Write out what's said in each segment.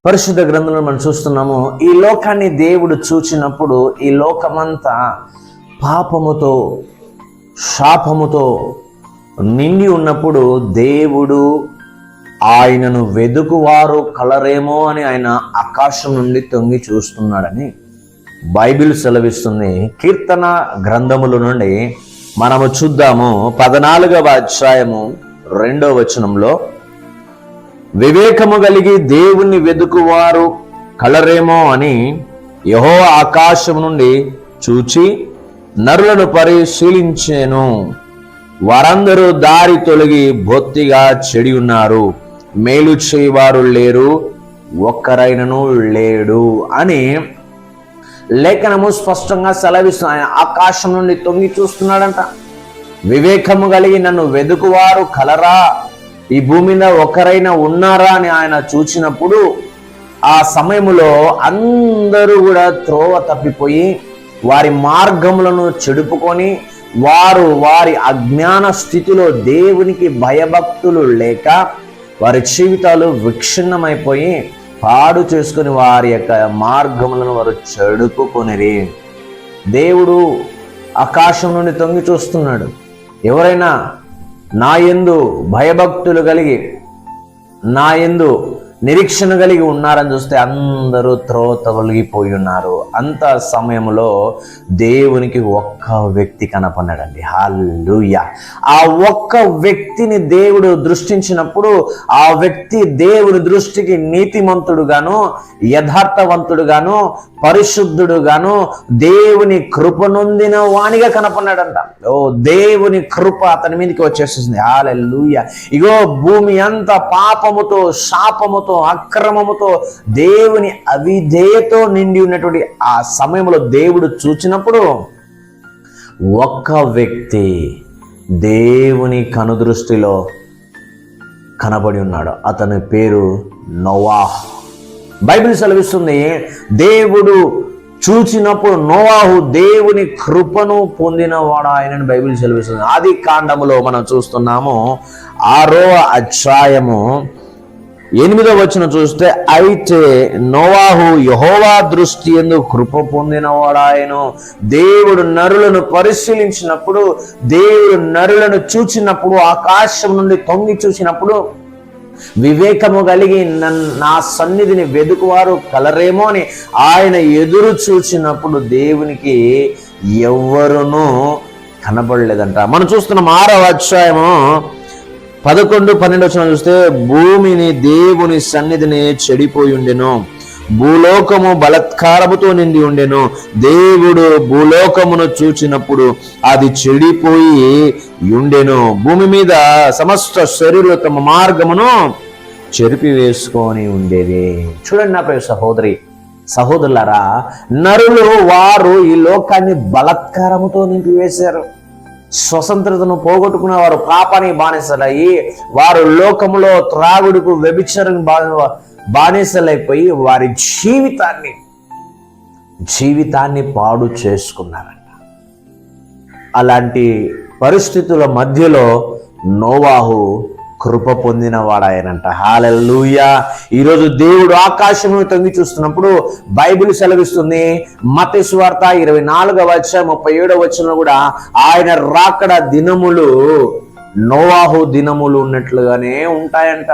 పరిశుద్ధ గ్రంథంలో మనం చూస్తున్నాము, ఈ లోకాన్ని దేవుడు చూచినప్పుడు ఈ లోకమంతా పాపముతో శాపముతో నిండి ఉన్నప్పుడు దేవుడు ఆయనను వెదుకువారు కలరేమో అని ఆయన ఆకాశం నుండి తొంగి చూస్తున్నాడని బైబిల్ సెలవిస్తుంది. కీర్తన గ్రంథముల నుండి మనము చూద్దాము. 14వ అధ్యాయము 2వ వచనంలో, వివేకము కలిగి దేవుణ్ణి వెదుకువారు కలరేమో అని యెహోవా ఆకాశం నుండి చూచి నరులను పరిశీలించెను. వారందరూ దారి తొలగి బొత్తిగా చెడి ఉన్నారు, మేలు చేయవారు లేరు, ఒక్కరైనను లేడు అని లేఖనము స్పష్టంగా సెలవిస్తుంది. ఆయన ఆకాశం నుండి తొంగి చూస్తున్నాడంట. వివేకము కలిగి నన్ను వెదుకువారు కలరా, ఈ భూమి మీద ఒకరైనా ఉన్నారా అని ఆయన చూచినప్పుడు ఆ సమయంలో అందరూ కూడా త్రోవ తప్పిపోయి వారి మార్గములను చెడుపుకొని వారి అజ్ఞాన స్థితిలో దేవునికి భయభక్తులు లేక వారి జీవితాలు విచ్ఛిన్నమైపోయి పాడు చేసుకుని వారి యొక్క మార్గములను వారు చెడుపుకొనిరి. దేవుడు ఆకాశం నుండి తొంగి చూస్తున్నాడు. ఎవరైనా నా యందు భయభక్తులు కలిగి నా యందు నిరీక్షణ కలిగి ఉన్నారని చూస్తే అందరూ త్రోతొలగిపోయి ఉన్నారు. అంత సమయంలో దేవునికి ఒక్క వ్యక్తి కనపడ్డాడండి. హల్లెలూయా. ఆ ఒక్క వ్యక్తిని దేవుడు దృష్టించినప్పుడు ఆ వ్యక్తి దేవుని దృష్టికి నీతిమంతుడుగాను, యథార్థవంతుడుగాను, పరిశుద్ధుడుగాను, దేవుని కృప నొందిన వానిగా కనపడ్డాడంట. ఓ, దేవుని కృప అతని మీదకి వచ్చేస్తుంది. హల్లెలూయా. ఇగో భూమి అంతా పాపముతో, శాపముతో, అక్రమముతో, దేవుని అవిధేయతో నిండి ఉన్నటువంటి ఆ సమయంలో దేవుడు చూచినప్పుడు ఒక్క వ్యక్తి దేవుని కనుదృష్టిలో కనబడి ఉన్నాడు. అతని పేరు నోవాహు. బైబిల్ సెలవిస్తుంది, దేవుడు చూచినప్పుడు నోవాహు దేవుని కృపను పొందినవాడు ఆయనని బైబిల్ సెలవిస్తుంది. ఆది కాండములో మనం చూస్తున్నాము 6వ అధ్యాయము 8వ వచనం చూస్తే, అయితే నోవాహు యెహోవా దృష్టి యందు కృప పొందినవాడాయను. దేవుడు నరులను పరిశీలించినప్పుడు, దేవుడు నరులను చూచినప్పుడు, ఆకాశం నుండి తొంగి చూసినప్పుడు వివేకము కలిగి నా సన్నిధిని వెదుకువారు కలరేమో అని ఆయన ఎదురు చూచినప్పుడు దేవునికి ఎవ్వరునూ కనబడలేదంట. మనం చూస్తున్నాం 6వ అధ్యాయము 11, 12 వచనం చూస్తే, భూమిని దేవుని సన్నిధిని చెడిపోయి ఉండెను, భూలోకము బలత్కారముతో నిండి ఉండెను. దేవుడు భూలోకమును చూచినప్పుడు అది చెడిపోయి ఉండెను, భూమి మీద సమస్త శరీరులు తమ మార్గమును చెరిపి వేసుకొని ఉండేది. చూడండి నా ప్రియ సహోదరి సహోదరులారా, నరులు వారు ఈ లోకాన్ని బలత్కారముతో నింపివేశారు. స్వతంత్రతను పోగొట్టుకున్న వారు పాపానికి బానిసలయ్యి, వారు లోకములో త్రాగుడుకు వ్యభిచారం బానిసలైపోయి వారి జీవితాన్ని పాడు చేసుకున్నారంట. అలాంటి పరిస్థితుల మధ్యలో నోవాహు కృప పొందిన వాడాయనంట. హల్లెలూయా. ఈరోజు దేవుడు ఆకాశంలో తొంగి చూస్తున్నప్పుడు బైబిల్ సెలవిస్తుంది, మత్తయి సువార్త 24వ అధ్యాయం 37వ వచనంలో కూడా ఆయన రాకడ దినములు నోవాహు దినములు ఉన్నట్లుగానే ఉంటాయంట.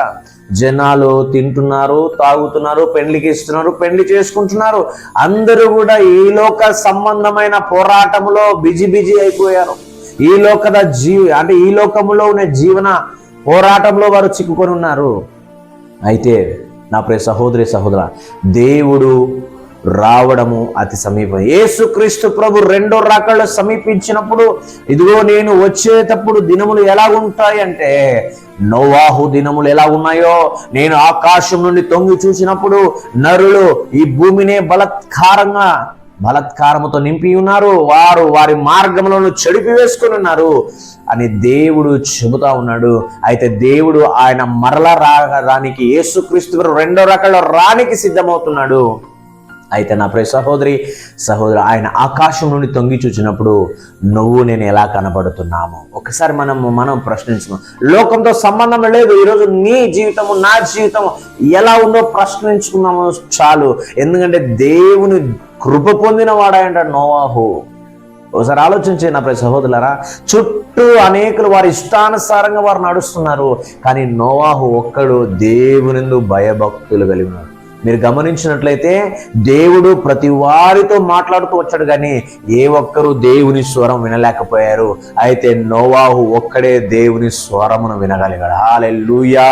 జనాలు తింటున్నారు, తాగుతున్నారు, పెళ్లికి ఇస్తున్నారు, పెళ్లి చేసుకుంటున్నారు. అందరూ కూడా ఈ లోక సంబంధమైన పోరాటంలో బిజీ అయిపోయారు. ఈ లోకములో ఉన్న జీవన పోరాటంలో వారు చిక్కుకొని ఉన్నారు. అయితే నా ప్రియ సహోదరి సహోదర, దేవుడు రావడము అతి సమీపం. యేసుక్రీస్తు ప్రభు 2వ రాకడ సమీపించినప్పుడు, ఇదిగో నేను వచ్చేటప్పుడు దినములు ఎలా ఉంటాయి అంటే, నోవాహు దినములు ఎలా ఉన్నాయో, నేను ఆకాశం నుండి తొంగి చూసినప్పుడు నరులు ఈ భూమినే బలత్కారముతో నింపి ఉన్నారు, వారి మార్గములను చెడిపి వేసుకుని ఉన్నారు అని దేవుడు చెబుతా ఉన్నాడు. అయితే దేవుడు ఆయన మరలా రానికి, యేసుక్రీస్తు 2వ రాకడలో రానికి సిద్ధమవుతున్నాడు. అయితే నా ప్రియ సహోదరి సహోదరు, ఆయన ఆకాశం నుండి తొంగి చూచినప్పుడు నువ్వు నేను ఎలా కనబడుతున్నాము ఒకసారి మనం ప్రశ్నించుకున్నాం. లోకంతో సంబంధం లేదు. ఈరోజు నీ జీవితము నా జీవితము ఎలా ఉందో ప్రశ్నించుకున్నాము చాలు. ఎందుకంటే దేవుని కృప పొందిన వాడాయంట నోవాహు. ఒకసారి ఆలోచించే నా ప్రియ సహోదరులారా, చుట్టూ అనేకులు వారి ఇష్టానుసారంగా వారు నడుస్తున్నారు, కానీ నోవాహు ఒక్కడు దేవునిందు భయభక్తులు కలిగి ఉన్నాడు. మీరు గమనించినట్లయితే దేవుడు ప్రతి వారితో మాట్లాడుతూ వచ్చాడు, కానీ ఏ ఒక్కరు దేవుని స్వరం వినలేకపోయారు. అయితే నోవాహు ఒక్కడే దేవుని స్వరమును వినగలిగాడు. హల్లెలూయా.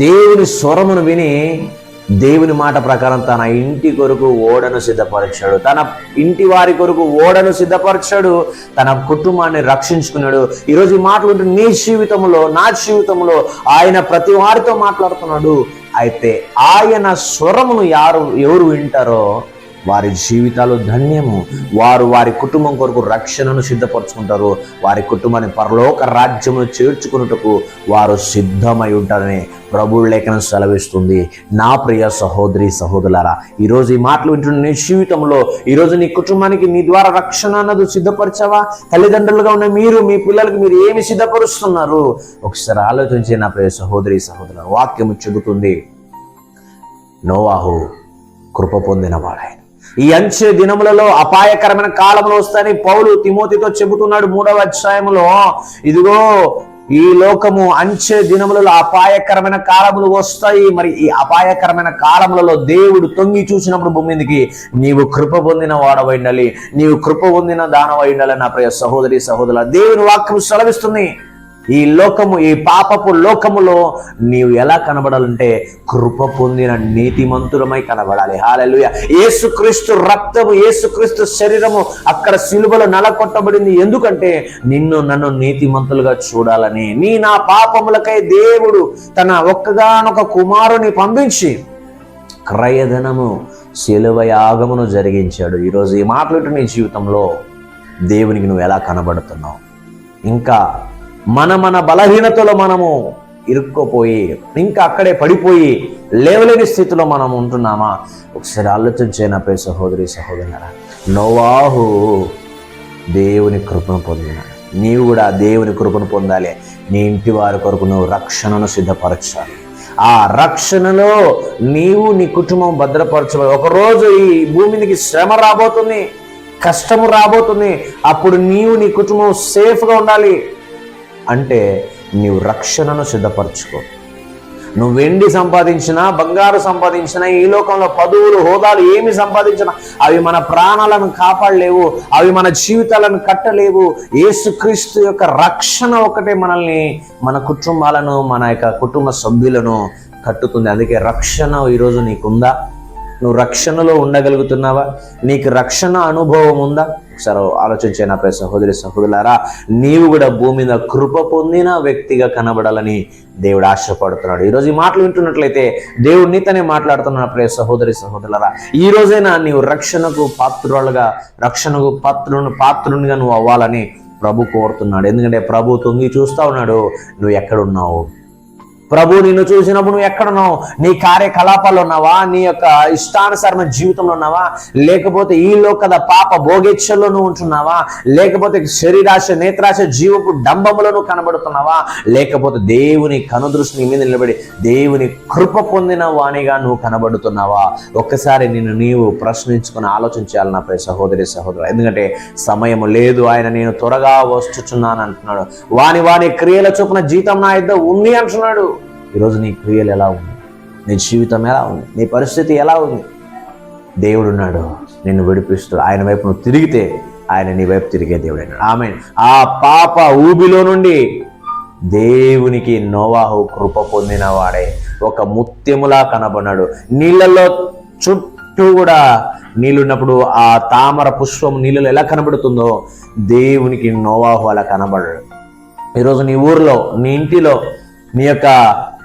దేవుని స్వరమును విని దేవుని మాట ప్రకారం తన ఇంటి కొరకు ఓడను సిద్ధపరిచాడు, తన ఇంటి వారి కొరకు ఓడను సిద్ధపరిచాడు, తన కుటుంబాన్ని రక్షించుకున్నాడు. ఈరోజు ఈ మాటలు నీ జీవితంలో నా జీవితంలో ఆయన ప్రతి వారితో మాట్లాడుతున్నాడు. అయితే ఆయన స్వరమును ఎవరు వింటారో వారి జీవితాలు ధన్యము. వారు వారి కుటుంబం కొరకు రక్షణను సిద్ధపరచుకుంటారు. వారి కుటుంబాన్ని పరలోక రాజ్యమును చేర్చుకున్నట్టుకు వారు సిద్ధమై ఉంటారని ప్రభువు లేఖనం సెలవిస్తుంది. నా ప్రియ సహోదరి సహోదరులారా, ఈరోజు ఈ మాటలు వింటున్న నీ జీవితంలో ఈరోజు నీ కుటుంబానికి నీ ద్వారా రక్షణ అన్నది సిద్ధపరచావా? తల్లిదండ్రులుగా ఉన్న మీరు మీ పిల్లలకు మీరు ఏమి సిద్ధపరుస్తున్నారు? ఒకసారి ఆలోచించి నా ప్రియ సహోదరి సహోదరులారా, వాక్యము చెబుతుంది నోవాహు కృప పొందినవాడాయన. ఈ అంచె దినములలో అపాయకరమైన కాలములు వస్తాయని పౌలు తిమోతితో చెబుతున్నాడు 3వ అధ్యాయములో. ఇదిగో ఈ లోకము అంచె దినములలో అపాయకరమైన కాలములు వస్తాయి. మరి ఈ అపాయకరమైన కాలములలో దేవుడు తొంగి చూసినప్పుడు భూమి మీదకి నీవు కృప పొందిన వాడవై ఉండాలి, నీవు కృప పొందిన దానవై ఉండాలి. నా ప్రియ సహోదరి సహోదరుల, దేవుని వాక్యం సెలవిస్తుంది ఈ లోకము, ఈ పాపపు లోకములో నీవు ఎలా కనబడాలంటే కృప పొందిన నీతిమంతులమై కనబడాలి. హల్లెలూయా. యేసుక్రీస్తు రక్తము, యేసుక్రీస్తు శరీరము అక్కడ సిలువలో నలకొట్టబడింది. ఎందుకంటే నిన్ను నన్ను నీతిమంతులుగా చూడాలని. నా పాపములకై దేవుడు తన ఒక్కగానొక కుమారుని పంపించి క్రయధనము సిలువ యాగమును జరిగించాడు. ఈరోజు ఈ మాటలు నీ జీవితంలో దేవునికి నువ్వు ఎలా కనబడుతున్నావు? ఇంకా మన బలహీనతలో మనము ఇరుక్కుపోయి ఇంకా అక్కడే పడిపోయి లేవలేని స్థితిలో మనం ఉంటున్నామా? ఒకసారి ఆలోచించే నా ప్రియ సహోదరి సహోదరులారా, నోవాహు దేవుని కృపను పొందినాడు. నీవు కూడా దేవుని కృపను పొందాలి. నీ ఇంటి వారి కొరకు నువ్వు రక్షణను సిద్ధపరచాలి. ఆ రక్షణలో నీవు నీ కుటుంబం భద్రపరచబడి ఒకరోజు ఈ భూమికి శ్రమ రాబోతుంది, కష్టము రాబోతుంది. అప్పుడు నీవు నీ కుటుంబం సేఫ్గా ఉండాలి అంటే నీవు రక్షణను సిద్ధపరచుకో. నువ్వు వెండి సంపాదించినా, బంగారు సంపాదించినా, ఈ లోకంలో పదవులు హోదాలు ఏమి సంపాదించినా అవి మన ప్రాణాలను కాపాడలేవు, అవి మన జీవితాలను కట్టలేవు. యేసుక్రీస్తు యొక్క రక్షణ ఒకటే మనల్ని, మన కుటుంబాలను, మన యొక్క కుటుంబ సభ్యులను కట్టుతుంది. అందుకే రక్షణ ఈరోజు నీకుందా? నువ్వు రక్షణలో ఉండగలుగుతున్నావా? నీకు రక్షణ అనుభవం ఉందా? ఒకసారి ఆలోచించే నా ప్రియ సహోదరి సహోదరులారా, నీవు కూడా భూమి మీద కృప పొందిన వ్యక్తిగా కనబడాలని దేవుడు ఆశపడుతున్నాడు. ఈరోజు ఈ మాటలు వింటున్నట్లయితే దేవుడు నీతోనే మాట్లాడుతున్న ప్రియ సహోదరి సహోదరులారా, ఈ రోజైనా నీవు రక్షణకు పాత్రులుగా, రక్షణకు పాత్రునిగా నువ్వు అవ్వాలని ప్రభు కోరుతున్నాడు. ఎందుకంటే ప్రభు తొంగి చూస్తా ఉన్నాడు, నువ్వు ఎక్కడున్నావు? ప్రభు నిన్ను చూసినప్పుడు నువ్వు ఎక్కడున్నావు? నీ కార్యకలాపాల్లో ఉన్నావా? నీ యొక్క ఇష్టానుసారమైన జీవితంలో ఉన్నావా? లేకపోతే ఈ లోకద పాప భోగేచ్ఛల్లో నువ్వు ఉంటున్నావా? లేకపోతే శరీరాశ, నేత్రాశ, జీవపు డంబములో నువ్వు కనబడుతున్నావా? లేకపోతే దేవుని కనుదృష్టి నీ మీద నిలబడి దేవుని కృప పొందిన వాణిగా నువ్వు కనబడుతున్నావా? ఒక్కసారి నిన్ను నీవు ప్రశ్నించుకుని ఆలోచించాలి నా ప్రియ సహోదరి సహోదరు. ఎందుకంటే సమయం లేదు, ఆయన నేను త్వరగా వస్తున్నాను అంటున్నాడు. వాని క్రియల చొప్పున జీతం నా యొద్ద ఉంది అంటున్నాడు. ఈరోజు నీ క్రియలు ఎలా ఉంది? నీ జీవితం ఎలా ఉంది? నీ పరిస్థితి ఎలా ఉంది? దేవుడు ఉన్నాడు నిన్ను విడిపిస్తూ. ఆయన వైపు నువ్వు తిరిగితే ఆయన నీ వైపు తిరిగే దేవుడు అన్నాడు. ఆమేన్. ఆ పాప ఊబిలో నుండి దేవునికి నోవాహు కృప పొందిన వాడే ఒక ముత్యములా కనబడినాడు. నీళ్ళల్లో చుట్టూ కూడా నీళ్ళున్నప్పుడు ఆ తామర పుష్పం నీళ్ళలో ఎలా కనబడుతుందో దేవునికి నోవాహు అలా కనబడాడు. ఈరోజు నీ ఊర్లో, నీ ఇంటిలో, నీ యొక్క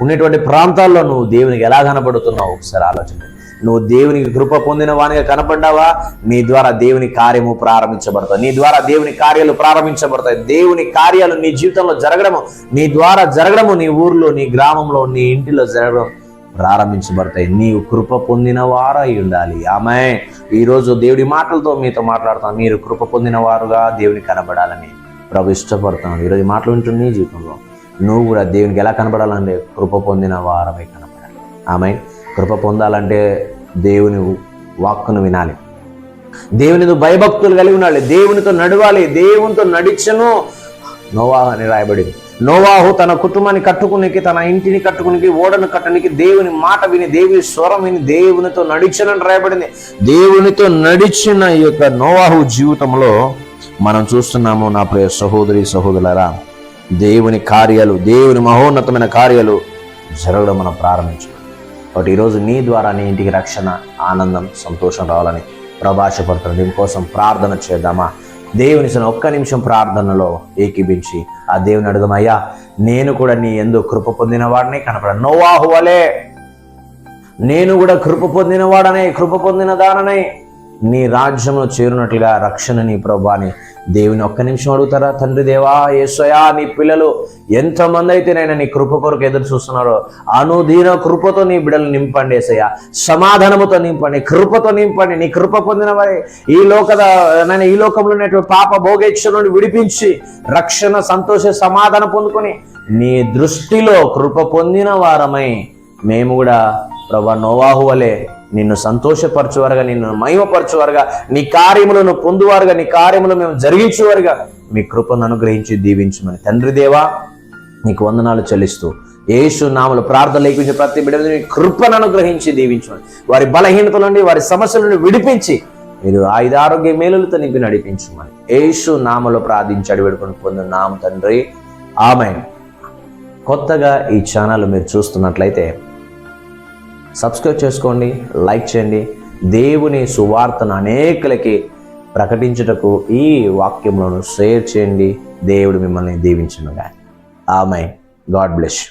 ఉన్నటువంటి ప్రాంతాల్లో నువ్వు దేవునికి ఎలా కనబడుతున్నావు? ఒకసారి ఆలోచన. నువ్వు దేవునికి కృప పొందిన వానిగా కనపడ్డావా? నీ ద్వారా దేవుని కార్యము ప్రారంభించబడతాయి, నీ ద్వారా దేవుని కార్యాలు ప్రారంభించబడతాయి. దేవుని కార్యాలు నీ జీవితంలో జరగడము, నీ ద్వారా జరగడము, నీ ఊర్లో, నీ గ్రామంలో, నీ ఇంటిలో జరగడం ప్రారంభించబడతాయి. నీవు కృప పొందిన వారై ఉండాలి. ఆమేన్. ఈరోజు దేవుడి మాటలతో మీతో మాట్లాడుతాను. మీరు కృప పొందిన వారుగా దేవుని కనబడాలని ప్రభు ఇష్టపడుతున్నాను. ఈరోజు మాటలు వింటున్న నీ జీవితంలో నువ్వు కూడా దేవునికి ఎలా కనబడాలంటే కృప పొందిన వారమై కనబడాలి. ఆమేన్. కృప పొందాలంటే దేవుని వాక్కును వినాలి, దేవునితో భయభక్తులు కలిగి ఉండాలి, దేవునితో నడవాలి. దేవునితో నడిచను నోవాహు అని రాయబడింది. నోవాహు తన కుటుంబాన్ని కట్టుకునికి, తన ఇంటిని కట్టుకునికి, ఓడను కట్టడానికి దేవుని మాట విని, దేవుని స్వరం విని దేవునితో నడిచనని రాయబడింది. దేవునితో నడిచిన ఈ యొక్క నోవాహు జీవితంలో మనం చూస్తున్నాము. నా ప్రియ సహోదరి సహోదరులారా, దేవుని కార్యాలు, దేవుని మహోన్నతమైన కార్యాలు జరగడం మనం ప్రారంభించాం. కాబట్టి ఈరోజు నీ ద్వారా నీ ఇంటికి రక్షణ, ఆనందం, సంతోషం రావాలని ప్రభాషపడుతున్నాను. దీనికోసం ప్రార్థన చేద్దామా? దేవుని ఒక్క నిమిషం ప్రార్థనలో ఏకీభించి ఆ దేవుని అడుగుదాం. అయ్యా, నేను కూడా నీ యందు కృప పొందిన వాడిని కనపడాను. నోవాహు వలే నేను కూడా కృప పొందిన వాడనే, కృప పొందిన దాననే నీ రాజ్యంలో చేరునట్లుగా రక్షణని ప్రభాని దేవుని ఒక్క నిమిషం అడుగుతారా? తండ్రి దేవా, యేసయ్యా, నీ పిల్లలు ఎంతమంది అయితే నేను నీ కృప కొరకు ఎదురు చూస్తున్నారో అనుదిన కృపతో నీ బిడ్డలు నింపండి యేసయ్యా. సమాధానముతో నింపండి, కృపతో నింపండి. నీ కృప పొందిన వారి ఈ లోకంలో ఉన్నటువంటి పాప భోగేచ్ఛ నుండి విడిపించి రక్షణ, సంతోష, సమాధానం పొందుకొని నీ దృష్టిలో కృప పొందిన వారమై మేము కూడా ప్రభా నోవాహు వలె నిన్ను సంతోషపరచువారుగా, నిన్ను మహిమపరచువారుగా, నీ కార్యములను పొందువారుగా, నీ కార్యములు మేము జరిగించేవారుగా మీ కృపను అనుగ్రహించి దీవించమని తండ్రి దేవా నీకు వందనాలు చెల్లిస్తూ యేసు నామములో ప్రార్థన లేపించే ప్రతి బిడ్డ మీద నీ కృపను అనుగ్రహించి దీవించమని, వారి బలహీనతల నుండి, వారి సమస్యల నుండి విడిపించి మీరు ఆయుధారోగ్య మేలులతో నింపి నడిపించమని యేసు నామములో ప్రార్థించి అడివేడుకొని పొందున్నాము తండ్రి. ఆమేన్. కొత్తగా ఈ ఛానల్ మీరు చూస్తున్నట్లయితే సబ్స్క్రైబ్ చేసుకోండి, లైక్ చేయండి. దేవుని సువార్తను అనేకులకి ప్రకటించుటకు ఈ వాక్యములను షేర్ చేయండి. దేవుడు మిమ్మల్ని దీవించునుగాక. ఆమేన్. God bless you.